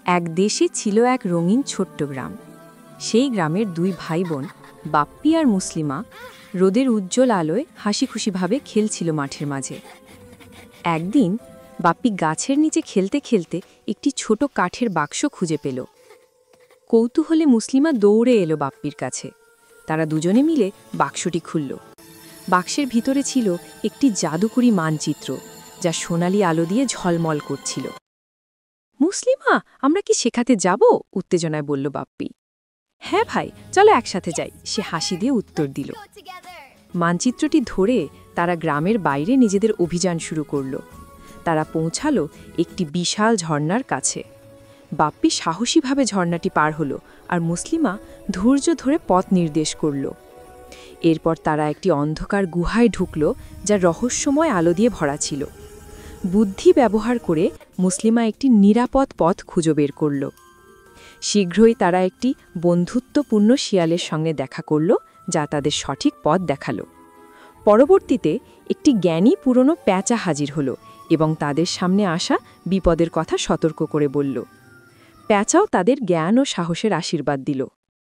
এক দেশে ছিল এক রঙিন ছোট্ট গ্রাম। সেই গ্রামের দুই ভাই বোন বাপ্পি আর মুসলিমা রোদের উজ্জ্বল আলোয় হাসিখুশিভাবে খেলছিল মাঠের মাঝে। একদিন বাপ্পি গাছের নিচে খেলতে খেলতে একটি ছোট কাঠের বাক্স খুঁজে পেল। কৌতূহলে মুসলিমা দৌড়ে এলো বাপ্পির কাছে। তারা দুজনে মিলে বাক্সটি খুলল। বাক্সের ভিতরে ছিল একটি জাদুকরি মানচিত্র, যা সোনালি আলো দিয়ে ঝলমল করছিল। মুসলিমা, আমরা কি শেখাতে যাব? উত্তেজনায় বলল বাপ্পি। হ্যাঁ ভাই, চলো একসাথে যাই, সে হাসি দিয়ে উত্তর দিল। মানচিত্রটি ধরে তারা গ্রামের বাইরে নিজেদের অভিযান শুরু করল। তারা পৌঁছালো একটি বিশাল ঝর্ণার কাছে। বাপ্পি সাহসীভাবে ঝর্ণাটি পার হলো, আর মুসলিমা ধৈর্য ধরে পথ নির্দেশ করল। এরপর তারা একটি অন্ধকার গুহায় ঢুকল, যা রহস্যময় আলো দিয়ে ভরা ছিল। বুদ্ধি ব্যবহার করে মুসলিমা একটি নিরাপদ পথ খুঁজে বের করল। শীঘ্রই তারা একটি বন্ধুত্বপূর্ণ শিয়ালের সঙ্গে দেখা করল, যা তাদের সঠিক পথ দেখালো। পরবর্তীতে একটি জ্ঞানী পুরনো প্যাঁচা হাজির হল এবং তাদের সামনে আসা বিপদের কথা সতর্ক করে বলল। প্যাঁচাও তাদের জ্ঞান ও সাহসের আশীর্বাদ দিল।